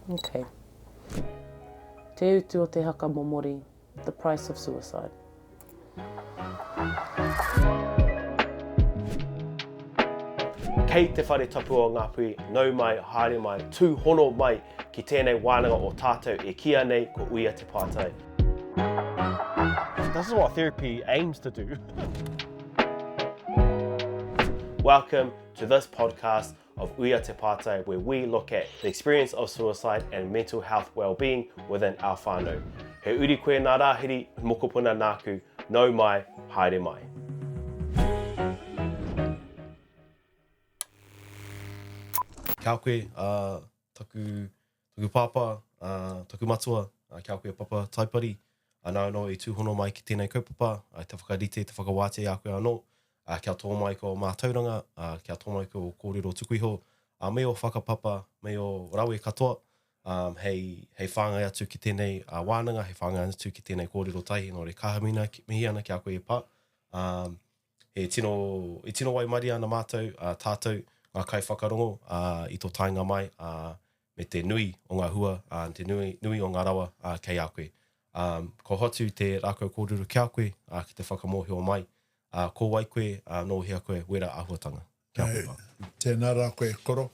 Okay. Te utu o te haka momori, the price of suicide. Kei te whare tapu o Ngāpuhi, nau mai, haere mai, tūhono mai ki tēnei wānanga o tātou e kia nei ko Uia Te Pātai. This is what therapy aims to do. Welcome to this podcast of Uia Te Pātai, where we look at the experience of suicide and mental health well-being within our whānau. He uri koe ngā rāhiri, mokopuna nāku, nau mai, haere mai. Kia koe, taku papa, taku matua, kia koe papa Taipari, anō no i tūhono mai ki tēnei kaupapa, te whakarite, te whakawāte a koe anō, kia tō mai ko mātauranga, kia tō mai ko kōrero tukuiho, me o whakapapa, me o rawe katoa, hei whāngai atu ki tēnei wānanga, hei whāngai atu ki tēnei kōrero tai, nō re kahamina mihi ana kia koe e pā. He tino wai mari ana mātou, tātou, ngā kai whakarongo i tō tainga mai me te nui o ngā hua, te nui o ngā rawa kei a koe. Ko hotu te rākau kōrero kia koe ki te whakamohio mai. Ko wai koe, no hea koe, wera ahuatanga. Kia koe. Tēnā rā koe koro.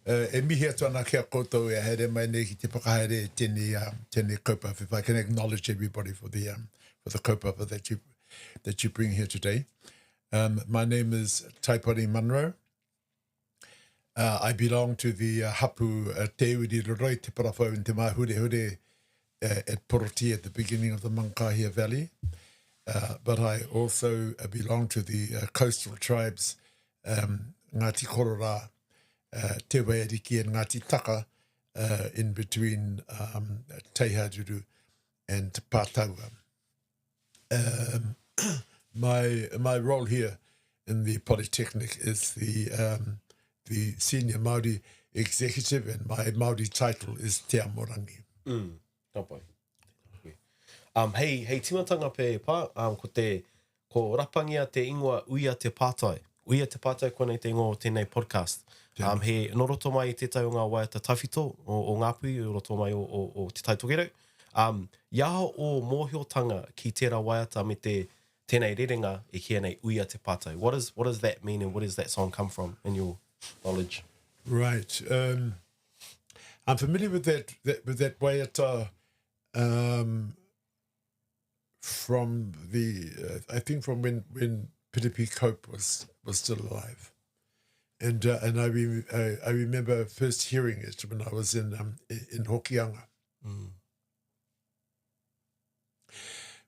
E mihi atu ana kia koutou e haere mai nei ki te whakahaere tēnei kaupapa. If I can acknowledge everybody for the kaupapa that you bring here today. My name is Taipari Munro. I belong to the hapu te Uriroroi, te Parawhau in te mahure at Poroti at the beginning of the Mankahia Valley. But I also belong to the coastal tribes, Ngāti Korora, Te Waiariki and Ngāti Taka, in between Teihaduru and Pātaua. My role here in the Polytechnic is the senior Māori executive, and my Māori title is Te Amorangi. Kapai. Hei timatanga pe pā, ko rapangia te ingoa Uia Te Pātai. Uia Te Pātai konei te ingoa o tēnei podcast. He noroto mai i te tai o ngā waiata tawhito o Ngāpuhi, roto mai o te tai tokerau. Iaho o mōhiotanga ki tērā waiata me tēnei rerenga e kia nei Uia Te Pātai. What does that mean, and where does that song come from in your knowledge? Right. I'm familiar with that waiata from I think from when Piripi Cope was still alive, and I remember first hearing it when I was in Hokianga.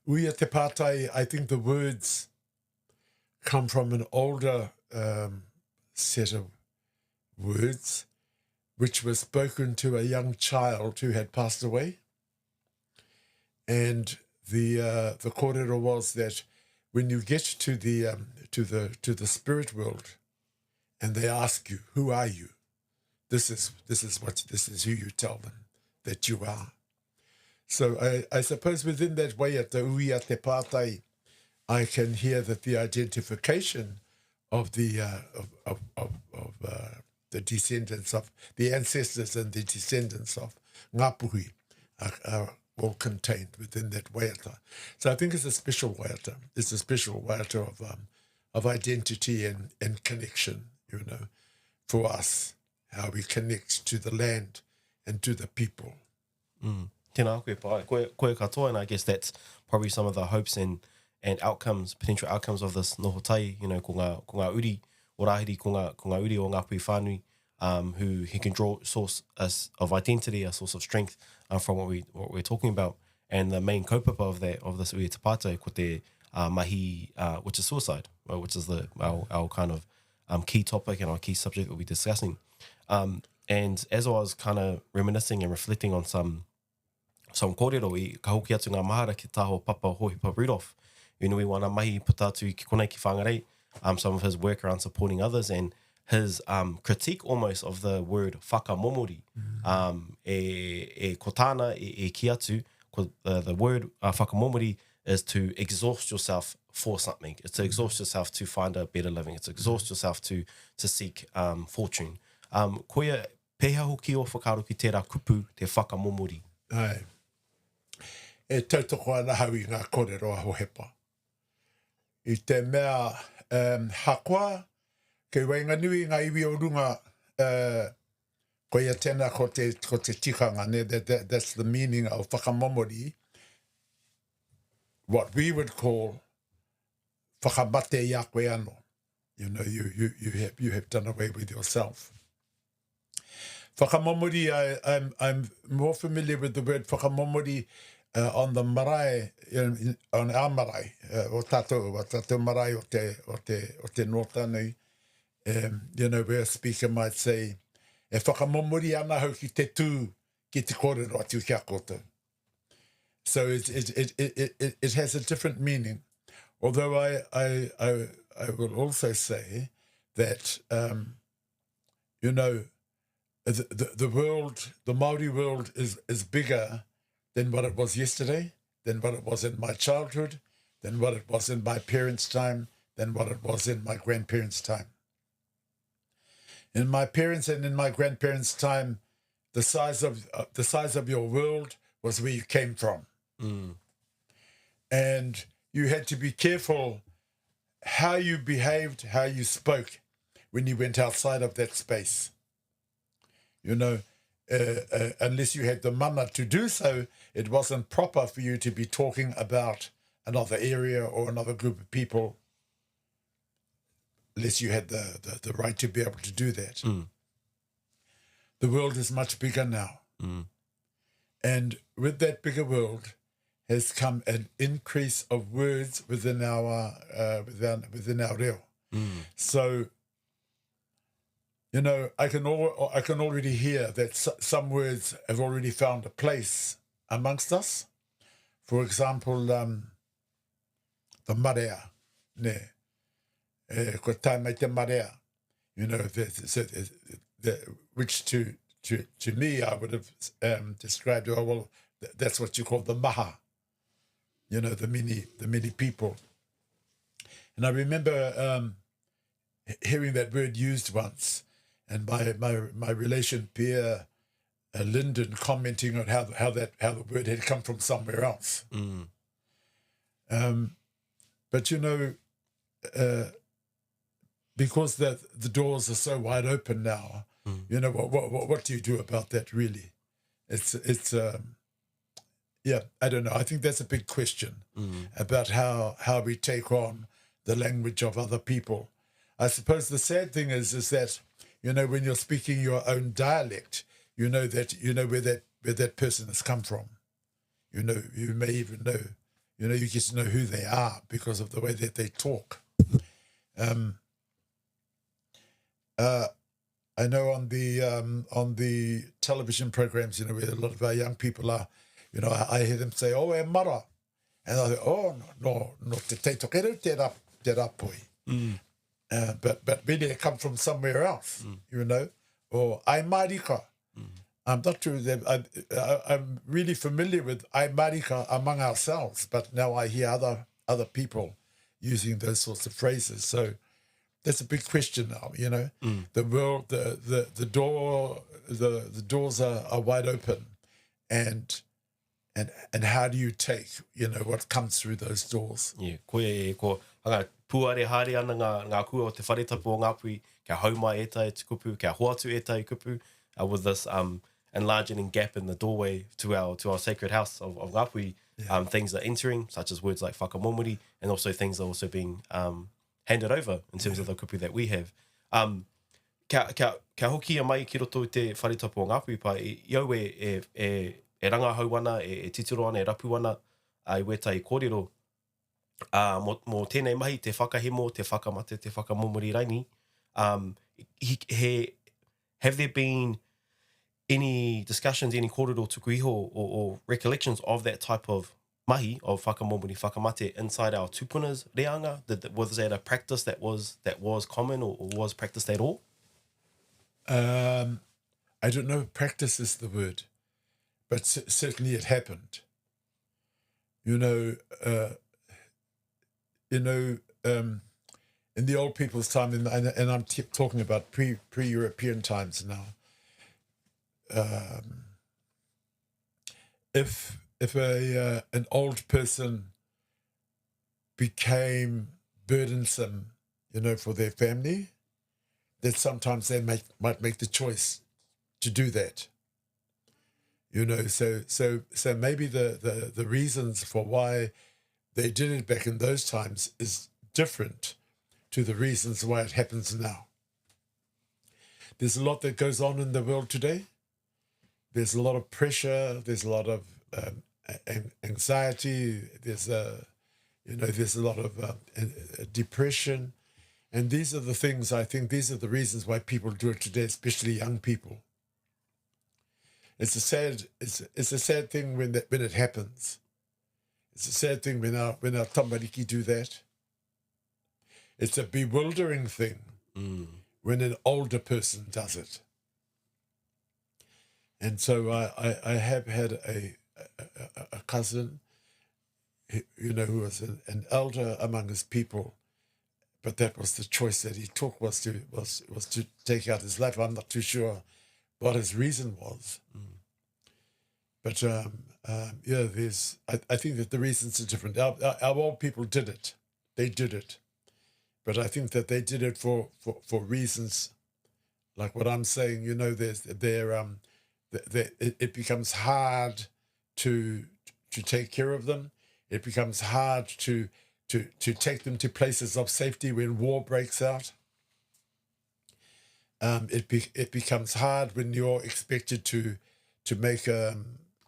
Uia Te Pātai, I think the words come from an older set of words which were spoken to a young child who had passed away, and the kōrero was that when you get to the spirit world and they ask you, who are you? This is who you tell them that you are. So I suppose within that way at the Uia Te Pātai, I can hear that the identification of the descendants of the ancestors and the descendants of Ngāpuhi are all contained within that waiata. So I think it's a special waiata. It's a special waiata of identity and connection, for us, how we connect to the land and to the people. Tēnā koe pai. Koe katoa, and I guess that's probably some of the hopes and outcomes, potential outcomes of this noho tai, ko ngā uri o rahiri, ko ngā uri o Ngāpuhi whānui, who he can draw source of identity, a source of strength from what we're talking about. And the main kaupapa of this Uia Te Pātai, ko te mahi, which is suicide, which is our kind of key topic and our key subject that we're discussing. And as I was kind of reminiscing and reflecting on some kōrero, I ka hoki atu ngā mahara ki taho Papa Hohipa Rudolph, nui wana mahi putatu ki konei ki Whangārei, some of his work around supporting others, and his critique almost of the word whakamomori. Ko tāna e ki atu, the word whakamomori is to exhaust yourself for something. It's to exhaust yourself to find a better living. It's to exhaust yourself to seek fortune. Koia pēhea hoki o whakaaro ki tērā kupu, te whakamomori. Ai. E tautoko ana hau I ngā kōrero a hohepa. I te mea hakoa, kei wainga nui ngā iwi o runga ko ia tēnā ko te tikanga, ne? That's the meaning of whakamomori, what we would call whakamate I a koe ano. You know, you have done away with yourself. Whakamomori, I'm more familiar with the word whakamomori on the marae, on our marae, o tātou marae o te nōtanui. You know, where a speaker might say, e whakamomori ana hau ki te tū, ki te kōrero atu kia koutou. So it has a different meaning. Although I will also say that, you know, the world, the Māori world is bigger than what it was yesterday, than what it was in my childhood, than what it was in my parents' time, than what it was in my grandparents' time. In my parents' and in my grandparents' time, the size of your world was where you came from. And you had to be careful how you behaved, how you spoke when you went outside of that space. You know, unless you had the mana to do so, it wasn't proper for you to be talking about another area or another group of people, unless you had the right to be able to do that. The world is much bigger now. And with that bigger world has come an increase of words within our reo. So, you know, I can already hear that some words have already found a place amongst us. For example, the marea, ne, ko tai mai te marea. You know, which to me I would have described. Oh well, that's what you call the maha. You know, the many people. And I remember hearing that word used once. And my relation peer Lyndon commenting on how the word had come from somewhere else. But you know, because the doors are so wide open now, you know, what do you do about that really? It's yeah, I don't know. I think that's a big question about how we take on the language of other people. I suppose the sad thing is that, you know, when you're speaking your own dialect, you know where that person has come from. You know, you may even know, you know, you get to know who they are because of the way that they talk. I know on the television programs, you know, where a lot of our young people are, you know, I hear them say, "Oh, e mara," and I think, "Oh, no, te teitokero te rapoi." But really they come from somewhere else, you know, or ai marika. I'm not sure that I'm really familiar with ai marika among ourselves, but now I hear other people using those sorts of phrases. So that's a big question now, you know. The world, the doors are wide open, and how do you take, you know, what comes through those doors? Yeah, ko puare haere ana ngā kua o te wharetapu o Ngāpuhi, kia haumai e tai te kupu, kia hoatu e tai kupu, with this enlarging gap in the doorway to our sacred house of Ngāpuhi. Things are entering, such as words like whakamomori, and also things are also being handed over in terms of the kupu that we have. Kia hoki a mai ki roto i te wharetapu o Ngāpuhi pa, iau e rangahau ana, e titiro ana, e rapu ana, i wetai kōrero. Mō tēnei mahi, te whakahemo, te whakamate, te whakamomori raini. Have there been any discussions, any kōrero tuku iho or recollections of that type of mahi, of whakamomori, whakamate, inside our tupuna's reanga? Was that a practice that was common or was practiced at all? I don't know if practice is the word, but certainly it happened. You know, in the old people's time, and I'm talking about pre-European times now, if an old person became burdensome, for their family, that sometimes they might make the choice to do that. So maybe the reasons for why they did it back in those times is different to the reasons why it happens now. There's a lot that goes on in the world today. There's a lot of pressure. There's a lot of anxiety. There's a lot of depression. And these are the things, I think, these are the reasons why people do it today, especially young people. It's a sad thing when it happens. It's a sad thing when our tamariki do that. It's a bewildering thing when an older person does it. And so I have had a cousin, who was an elder among his people, but that was the choice that he took, was to take out his life. I'm not too sure what his reason was. But I think that the reasons are different. Our old people did it. They did it. But I think that they did it for reasons like what I'm saying. It becomes hard to take care of them. It becomes hard to take them to places of safety when war breaks out. It becomes hard when you're expected to make a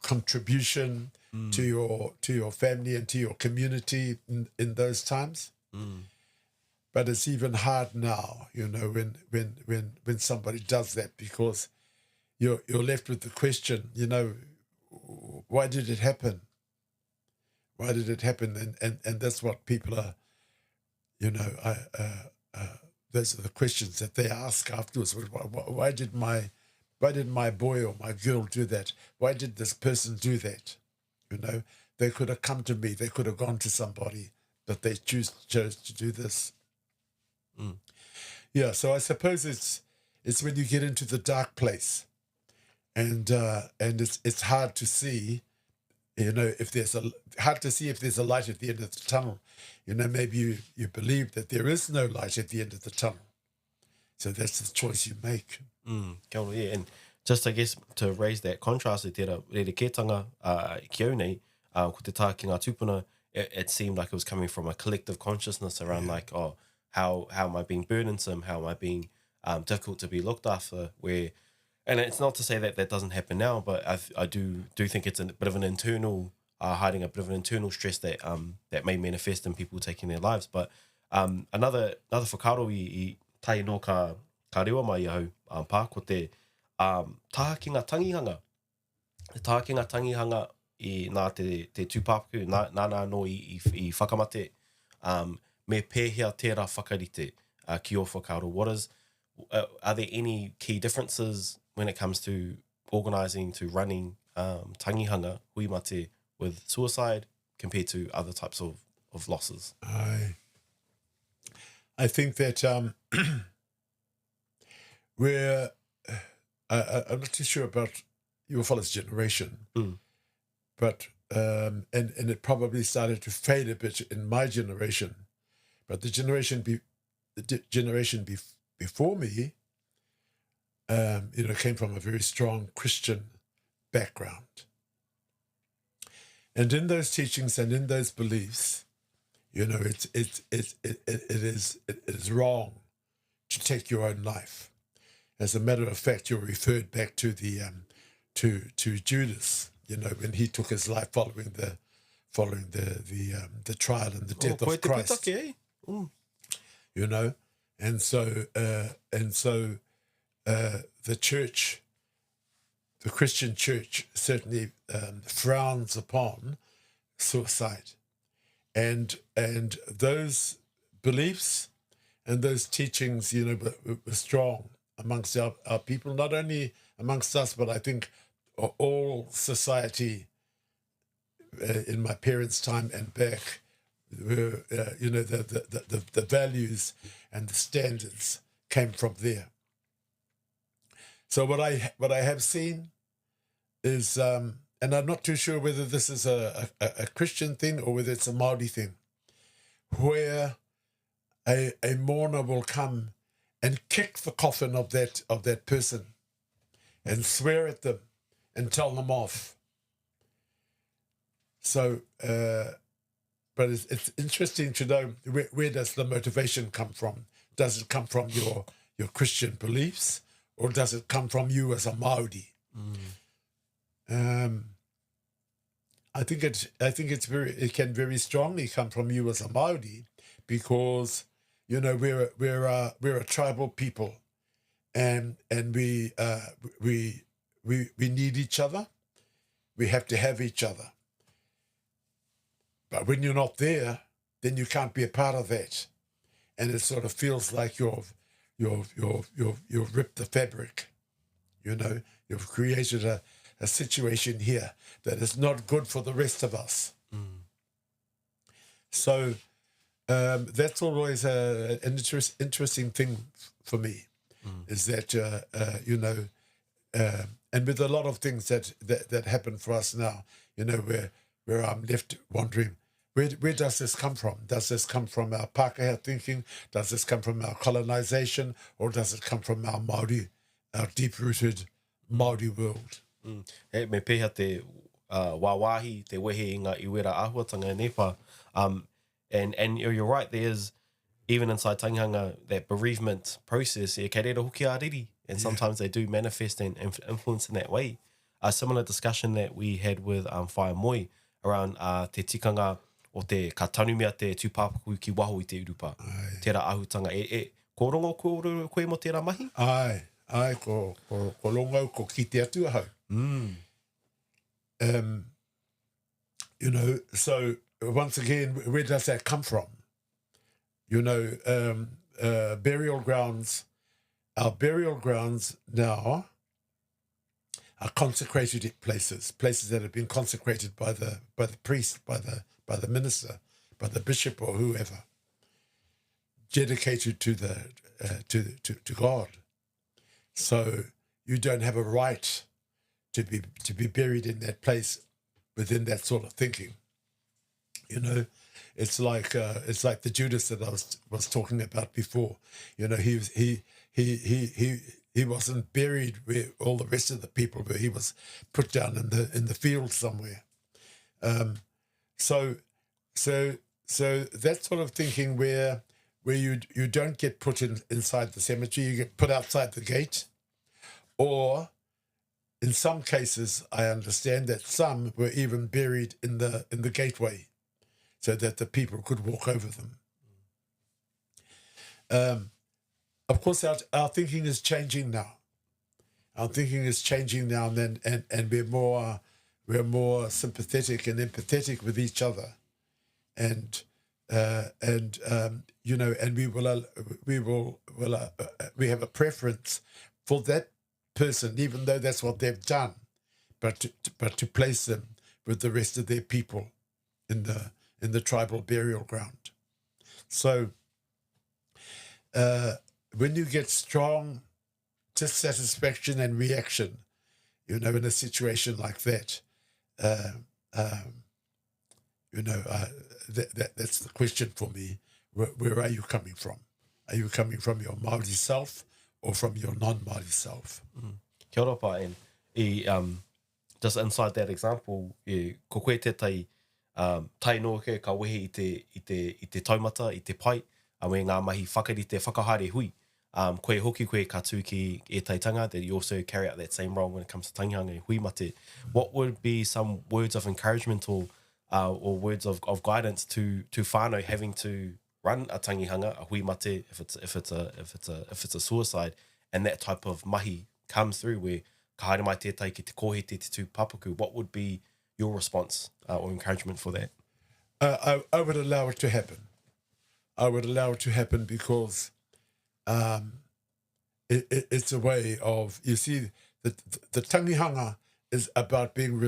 contribution to your family and to your community in those times. But it's even hard now, when somebody does that, because you're left with the question, why did it happen? Why did it happen? And that's what people are, those are the questions that they ask afterwards. Why did my boy or my girl do that? Why did this person do that? They could have come to me. They could have gone to somebody, but they chose to do this. Yeah, so I suppose it's when you get into the dark place, and it's hard to see, if there's a light at the end of the tunnel. Maybe you believe that there is no light at the end of the tunnel. So that's the choice you make. Kia ora, yeah. And just, I guess, to raise that contrast, e tērā rere kētanga ki au nei, ko te tā ki ngā tūpuna, it seemed like it was coming from a collective consciousness around how am I being burdensome, how am I being difficult to be looked after, and it's not to say that that doesn't happen now, but I do think it's a bit of an internal, hiding a bit of an internal stress that may manifest in people taking their lives. But another whakaro i tai no ka rewa mai au pā, ko te tākinga tangihanga. Te tākinga tangihanga i nā te tūpāpaku, nā no i whakamate, me pēhea tērā whakarite ki o whakaro. Are there any key differences when it comes to organising, to running tangihanga, huimate, with suicide compared to other types of losses? I think that I'm not too sure about your fellow's generation, but and it probably started to fade a bit in my generation, but the generation before me, came from a very strong Christian background, and in those teachings and in those beliefs, it is wrong to take your own life. As a matter of fact, you're referred back to the to Judas, when he took his life following the trial and the death of Christ. And so the church, the Christian church, certainly frowns upon suicide, and those beliefs and those teachings, were strong amongst our people, not only amongst us, but I think all society in my parents' time and back, were, the values and the standards came from there. So what I have seen is, and I'm not too sure whether this is a Christian thing or whether it's a Māori thing, where a mourner will come and kick the coffin of that person and swear at them and tell them off. So, but it's interesting to know where does the motivation come from? Does it come from your Christian beliefs, or does it come from you as a Māori? I think it can very strongly come from you as a Māori, because we're a tribal people, and we need each other. We have to have each other. But when you're not there, then you can't be a part of that, and it sort of feels like you've ripped the fabric. You've created a situation here that is not good for the rest of us. So that's always an interesting thing for me, is that and with a lot of things that happen for us now, where I'm left wondering, where does this come from? Does this come from our Pākehā thinking? Does this come from our colonization? Or does it come from our Māori, our deep-rooted Māori world? He me pēhea te wāwahi, te wehe i ngā iwera āhuatanga e nepa. And you're right, there's, even inside tangihanga, that bereavement process, e kei reira hoki āriri, and sometimes they do manifest and influence in that way. A similar discussion that we had with Whai Moi around te tikanga o te ka tanumia te tūpāpaku ki waho I te urupa. Tērā āhutanga. Ko rongo koe mo tērā mahi? Ai, ko longo, ko ki te atu ahau. So once again, where does that come from? Burial grounds, our burial grounds now are consecrated places that have been consecrated by the priest, by the minister, by the bishop or whoever, dedicated to God. So you don't have a right to be buried in that place within that sort of thinking. It's like the Judas that I was talking about before. He wasn't buried where all the rest of the people were. He was put down in the field somewhere. So that sort of thinking where you don't get put inside the cemetery, you get put outside the gate, or in some cases, I understand that some were even buried in the gateway, so that the people could walk over them. Of course, our thinking is changing now. Our thinking is changing now, and we're more sympathetic and empathetic with each other, and we have a preference for that person, even though that's what they've done, but to place them with the rest of their people in the tribal burial ground. So when you get strong dissatisfaction and reaction, in a situation like that, that's the question for me. Where are you coming from? Are you coming from your Māori self or from your non-Māori self? Kia ora pa, and just inside that example, ko koe te tai no ke ka wehe I te taumata, I te pai, a me ngā mahi whakarite, whakahare hui. Koe hoki koe ka tū ki e taitanga, that you also carry out that same role when it comes to tangihanga e hui mate. What would be some words of encouragement or words of guidance to whānau having to run a tangihanga, a hui mate, if it's a suicide, and that type of mahi comes through where ka haere mai tētai ki te kōhete te tūpapaku? What would be your response or encouragement for that? I would allow it to happen. I would allow it to happen because it's a way of, you see, the tangihanga is about being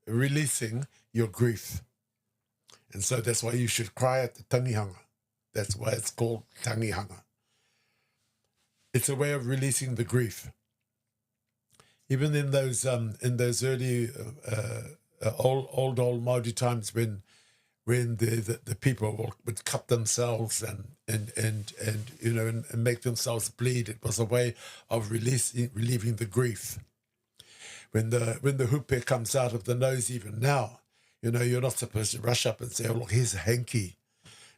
releasing your grief. And so that's why you should cry at the tangihanga. That's why it's called tangihanga. It's a way of releasing the grief. even in those early old Māori times when the people would cut themselves and you know and make themselves bleed, it was a way of relieving the grief. When the hupe comes out of the nose, even now, you know, you're not supposed to rush up and say, oh, look, here's a hanky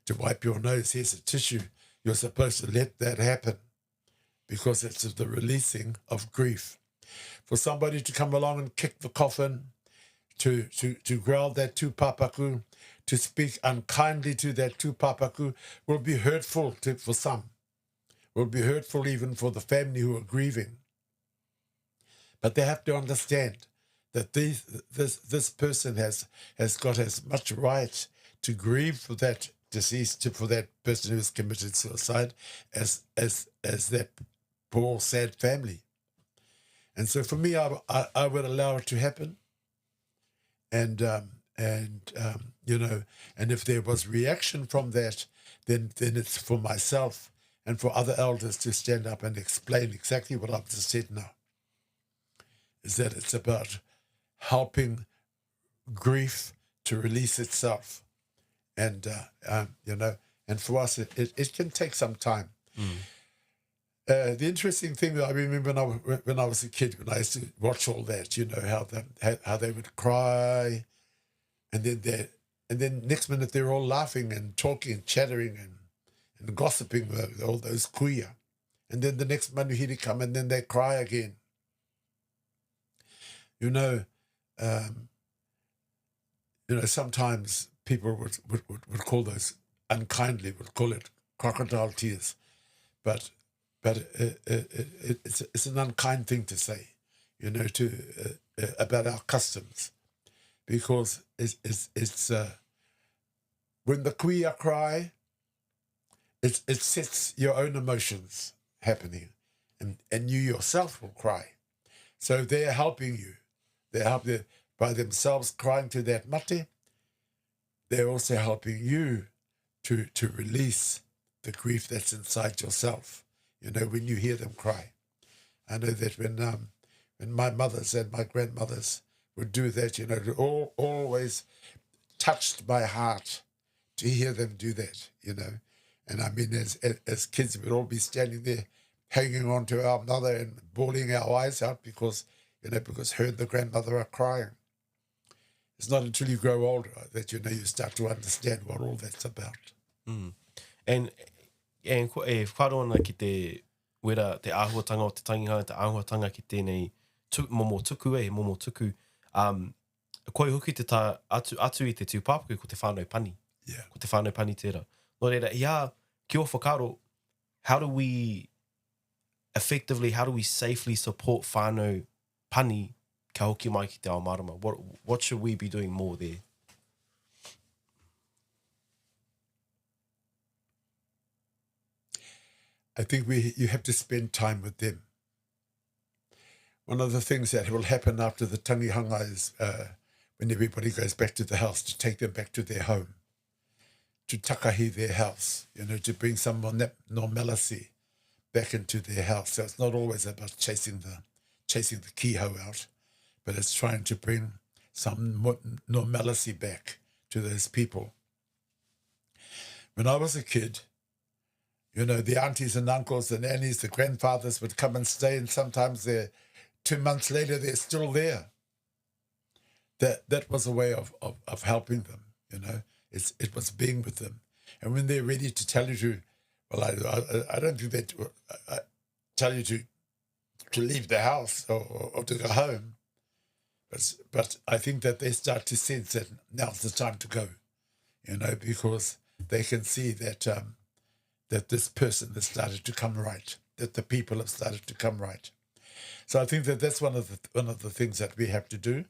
to wipe your nose, here's a tissue. You're supposed to let that happen because it's the releasing of grief. For somebody to come along and kick the coffin, to growl that tūpapaku, to speak unkindly to that tūpapaku will be hurtful for some, will be hurtful even for the family who are grieving. But they have to understand that this person has got as much right to grieve for that deceased, for that person who has committed suicide, as that poor, sad family. And so for me, I would allow it to happen. And you know, and if there was reaction from that, then it's for myself and for other elders to stand up and explain exactly what I've just said now. Is that it's about helping grief to release itself. And, you know, and for us, it can take some time. The interesting thing that I remember when I was a kid, when I used to watch all that, you know, how they would cry, and then next minute they're all laughing and talking and chattering and gossiping with all those kuia. And then the next minute he'd come and then they cry again. You know, sometimes people would call those unkindly, would call it crocodile tears, but it's an unkind thing to say, you know, about our customs, because it's when the kuia cry, it sets your own emotions happening, and you yourself will cry. So they're helping you. They're by themselves crying to that mate. They're also helping you to release the grief that's inside yourself. You know, when you hear them cry. I know that when my mothers and my grandmothers would do that, you know, it always touched my heart to hear them do that, you know. And I mean, as kids, we'd all be standing there hanging on to our mother and bawling our eyes out because her and the grandmother are crying. It's not until you grow older that, you know, you start to understand what all that's about. Mm. And whakaroana ki te wera, te āhuatanga o te tangihanga, te āhuatanga ki tēnei momo tuku. Koe hoki te tā atu I te tūpāpaku ko te whānau pani. Yeah. Ko te whānau pani tērā. Nō reira, ia, ki o whakaro, how do we safely support whānau pani ka hoki mai ki te ao marama? What should we be doing more there? I think you have to spend time with them. One of the things that will happen after the tangihanga is when everybody goes back to the house, to take them back to their home, to takahi their house, you know, to bring some normalcy back into their house. So it's not always about chasing the kiho out, but it's trying to bring some normalcy back to those people. When I was a kid, you know, the aunties and uncles, the nannies, the grandfathers would come and stay, and sometimes 2 months later they're still there. That was a way of helping them, you know. It was being with them. And when they're ready to tell you to, well, I don't think that tell you to leave the house or to go home, but I think that they start to sense that now's the time to go, you know, because they can see that that this person has started to come right, that the people have started to come right. So I think that that's one of the things that we have to do.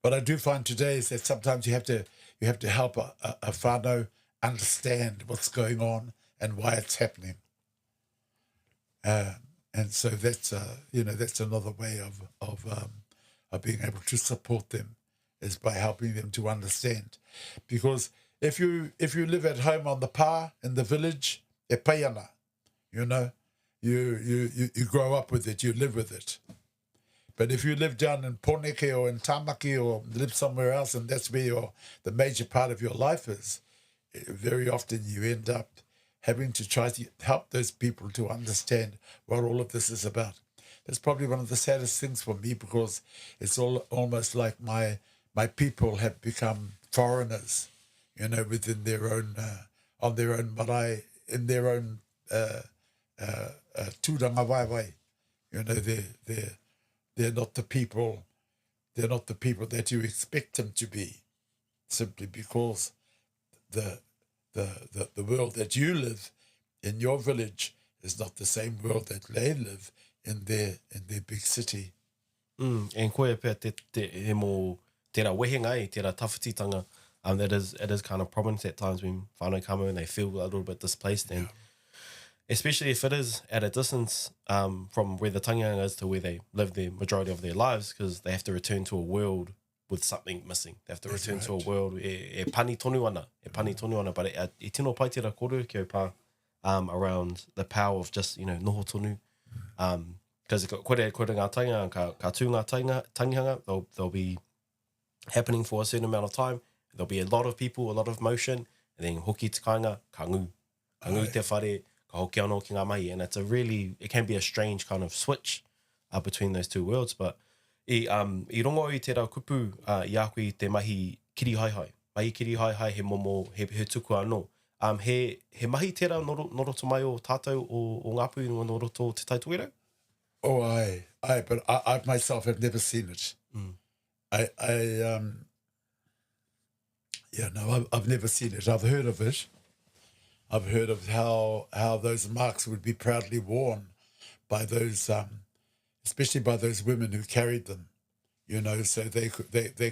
But I do find today is that sometimes you have to help a whānau understand what's going on and why it's happening. And so that's that's another way of being able to support them, is by helping them to understand. Because if you live at home on the pā in the village, e pai ana, you know, you grow up with it, you live with it. But if you live down in Poneke or in Tamaki or live somewhere else, and that's where the major part of your life is, very often you end up having to try to help those people to understand what all of this is about. That's probably one of the saddest things for me, because it's almost like my people have become foreigners, within their own, on their own marae, in their own tūranga wai. They're not the people. They're not the people that you expect them to be, simply because the world that you live in your village is not the same world that they live in their big city. And koe pia he mō tērā wehenga tērā tawhititanga, it is kind of prominent at times when whānau come and they feel a little bit displaced, and especially if it is at a distance from where the tangihanga is to where they live the majority of their lives, because they have to return to a world with something missing. They have to return to a world pani tonu ana, but e tino pai tērā kōrero ki au pā, around the power of just, noho tonu. Because koe ngā tainga, ka tū ngā tangihanga, they'll be happening for a certain amount of time. There'll be a lot of people, a lot of motion, and then hoki tikanga, ka ngu te whare, ka hoki anō ki ngā mahi, and it can be a strange kind of switch between those two worlds. But I rongo i tērā kupu i aku i te mahi kiri haihai. Mahi kiri haihai he momo, he tuku anō. He mahi tērā noroto mai o tātou o Ngāpuhi o noroto te taituero? Oh, aye, but I myself have never seen it. I've never seen it. I've heard of it. I've heard of how those marks would be proudly worn by those, especially by those women who carried them, so they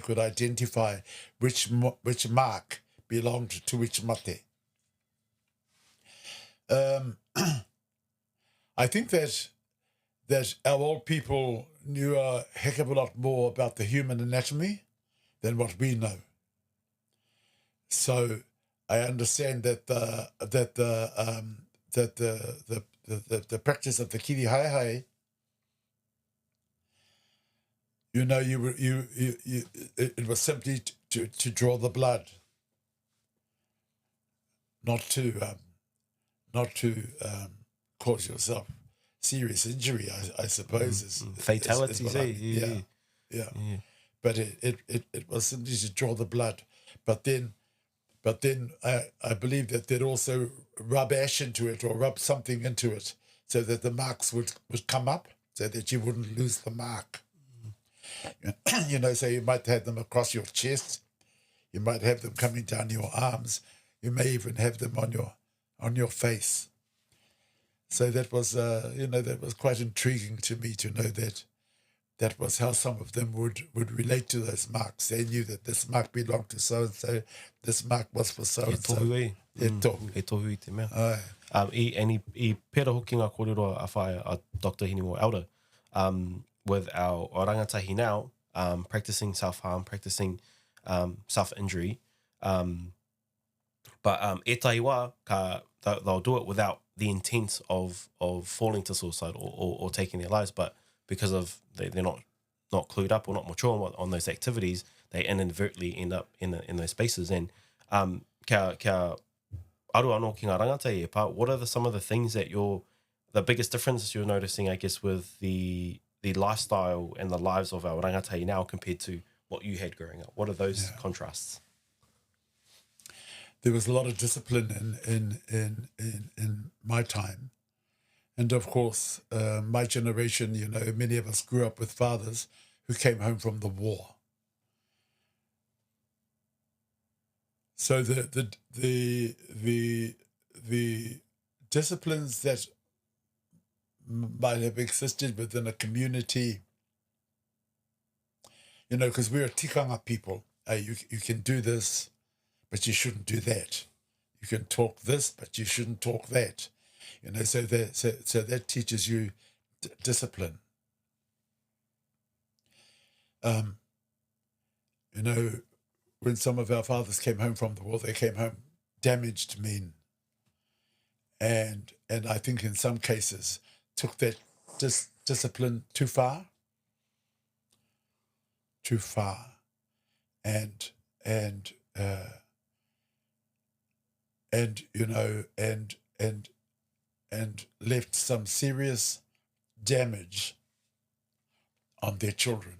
could identify which mark belonged to which mate. I think that our old people knew a heck of a lot more about the human anatomy than what we know. So I understand that the practice of the kiri haihai, it was simply to draw the blood, not to cause yourself serious injury, I suppose. Fatalities, yeah. But it was simply to draw the blood. But then I believe that they'd also rub ash into it or rub something into it so that the marks would come up, so that you wouldn't lose the mark. So you might have them across your chest, you might have them coming down your arms, you may even have them on your face. So that was that was quite intriguing to me to know that was how some of them would relate to those marks. They knew that this mark belonged to so and so, this mark was for so and so. E tohu i te mea. I pera hoki ngā kōrero a whae a Dr. Hinimo Elder, with our rangatahi now, practicing self-harm, practicing self-injury. But e tai wā, they'll do it without the intent of falling to suicide or taking their lives, but because of they're not clued up or not mature on those activities, they inadvertently end up in those spaces. And kia aru anō ki ngā rangatai e pā, what are some of the things that the biggest differences you're noticing, I guess, with the lifestyle and the lives of our rangatai now compared to what you had growing up? What are those contrasts? There was a lot of discipline in my time. And of course, my generation, many of us grew up with fathers who came home from the war. So the disciplines that might have existed within a community, because we're a tikanga people. You can do this, but you shouldn't do that. You can talk this, but you shouldn't talk that. So that teaches you discipline. When some of our fathers came home from the war, they came home damaged men. And I think in some cases, took that discipline too far, and you know, and left some serious damage on their children.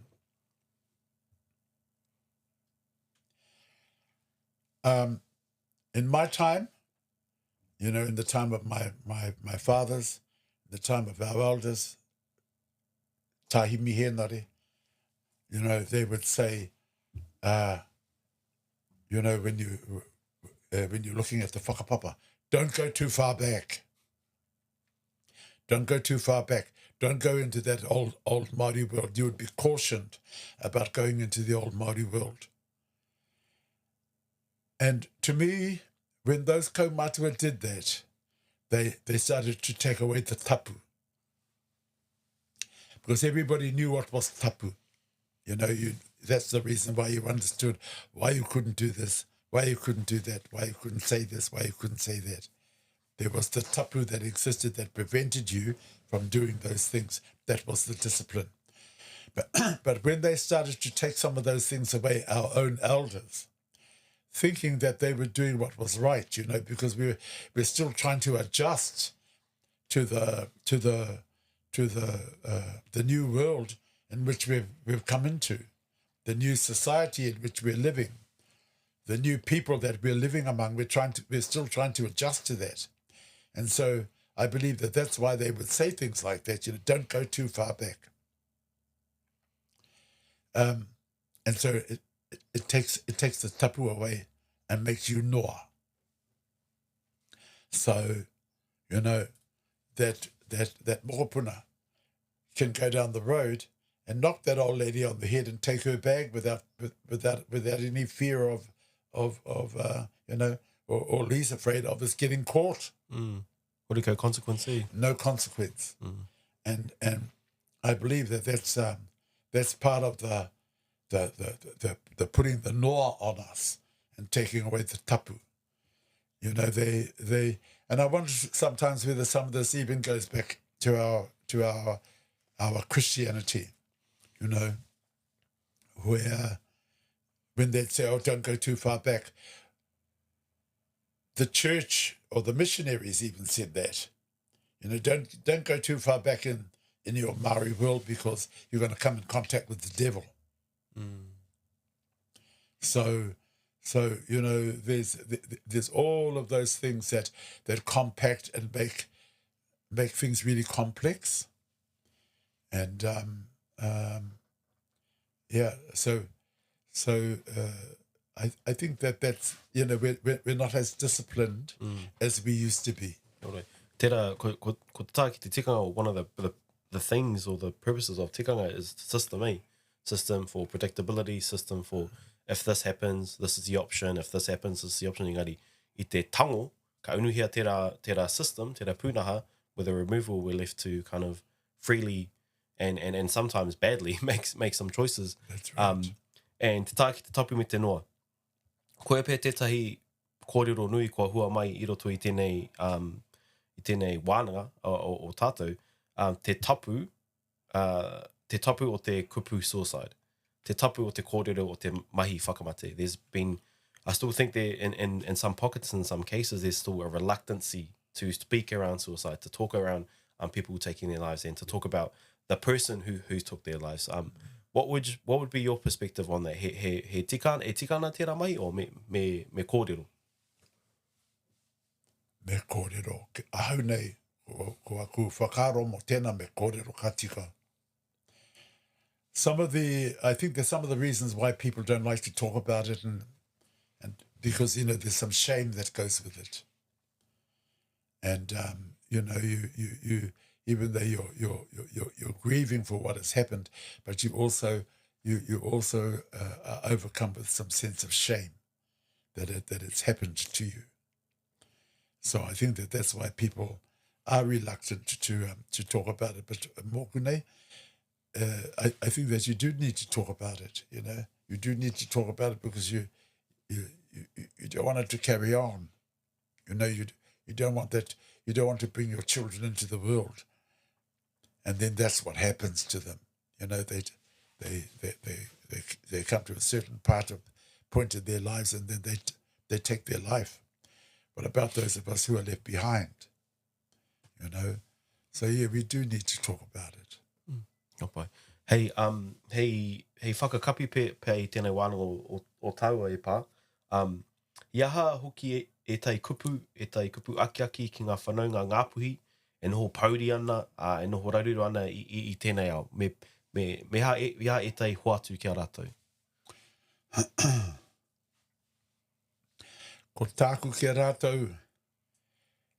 In my time, you know, in the time of my fathers, the time of our elders, tahi mihe nare, you know, they would say, you know, when you're looking at the whakapapa, don't go too far back. Don't go too far back. Don't go into that old Māori world. You would be cautioned about going into the old Māori world. And to me, when those kaumātua did that, they started to take away the tapu. Because everybody knew what was tapu. You know, that's the reason why you understood why you couldn't do this, why you couldn't do that, why you couldn't say this, why you couldn't say that. There was the tapu that existed that prevented you from doing those things. That was the discipline. But when they started to take some of those things away, our own elders, thinking that they were doing what was right, you know, because we're still trying to adjust to the new world in which we've come into, the new society in which we're living, the new people that we're living among. We're still trying to adjust to that, and so I believe that that's why they would say things like that. You know, don't go too far back. And so it takes the tapu away and makes you noa. So, you know, that mokopuna can go down the road and knock that old lady on the head and take her bag without any fear of you know, or least afraid of us getting caught. What do you consequence? No consequence. And I believe that's part of the putting the noa on us and taking away the tapu. You know, they and I wonder sometimes whether some of this even goes back to our Christianity, you know, where when they'd say, oh, don't go too far back, the church or the missionaries even said that, you know, don't go too far back in your Maori world because you're going to come in contact with the devil. So you know, there's all of those things that compact and make things really complex, and yeah. So I think that's, you know, we're not as disciplined as we used to be. Alright. Tērā, ko tā ki te tikanga, one of the things or the purposes of tikanga is system, system for predictability, system for if this happens, this is the option, if this happens, this is the option. Engari, I te tango, ka unuhia tērā system, tērā pūnaha, with a removal we're left to kind of freely and sometimes badly make some choices. That's right. And te tā ki te tapu me te noa. Koe pē tētahi kōrero nui kua hua mai I roto I tēnei wānanga o tātou, te tapu o te kupu suicide. Te tapu o te kōrero o te mahi whakamate. There's been, I still think there in some pockets, in some cases, there's still a reluctancy to speak around suicide, to talk around people taking their lives and to talk about the person who took their lives. What would be your perspective on that? He tikana tērā mai o me kōrero? Me kōrero. Ahau nei, ko aku whakaro mo tēnā me kōrero ka tika. I think there's some of the reasons why people don't like to talk about it, and because, you know, there's some shame that goes with it. And you know, you even though you're grieving for what has happened, but you also are overcome with some sense of shame that it's happened to you. So I think that's why people are reluctant to talk about it. But mokune, I think that you do need to talk about it. You know, you do need to talk about it because you don't want it to carry on. You know, you don't want that. You don't want to bring your children into the world And then that's what happens to them. You know, they come to a certain point in their lives, and then they take their life. What about those of us who are left behind? You know, so yeah, we do need to talk about it. Opai. Hei whakakapi pe i tēnei wānanga o taua e pā. Iaha hoki e tai kupu aki ki ngā whanau ngā Ngāpuhi, e noho pauri ana, e noho rauriro ana i tēnei au. Me ha e tai hoatu ki a rātou. Ko tāku ki a rātou,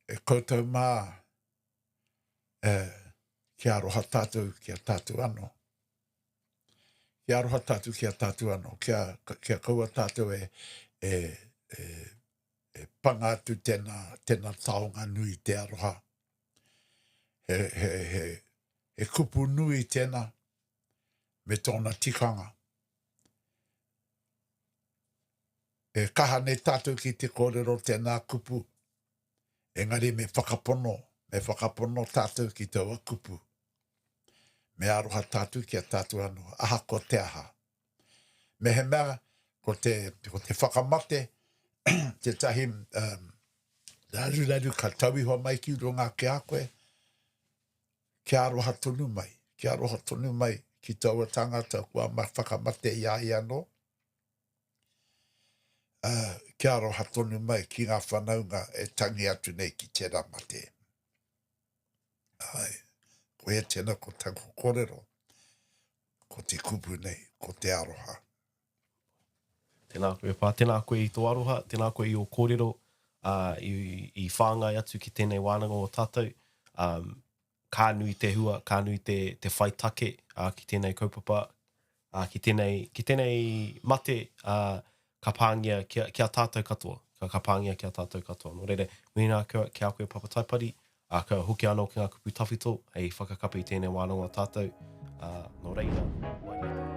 e koutou mā, ki aroha tātou ki a tātou ano. Ki aroha tātou ki a tātou ano. Ki a kaua tātou e pangātu tēnā taonga nui te aroha. He kupu nui tēnā me tōna tikanga. E kahane tātou ki te kōrero tēnā kupu. Engari me whakapono tātou ki taua kupu. Me aroha tātou ki a tātou ano, aha ko te aha. Me he mea, ko te whakamate, te tahi raru ka tauihoa mai ki runga ke a koe, ki aroha tonu mai, ki taua tangata kua whakamate ia i ano. Ki aroha tonu mai ki ngā whanaunga e tangi atu nei ki tērā mate. Ai, ko e tēnā ko tango kōrero, ko te kupu nei, ko te aroha. Tēnā koe pā, tēnā koe i tō aroha, tēnā koe i o kōrero, i whāngai atu ki tēnei wānanga o tātou. Kā nui te hua, kā nui te whaitake ki tēnei kaupapa, ki tēnei mate, ka pāngia ki a tātou katoa. Ka pāngia ki a tātou katoa. Nō reire, mena ki a koe papa Taipari, ka hoki anō ki ngā kupu tawhito, hei whakakapi tēnei wānanga o tātou. Nō reira, waiata.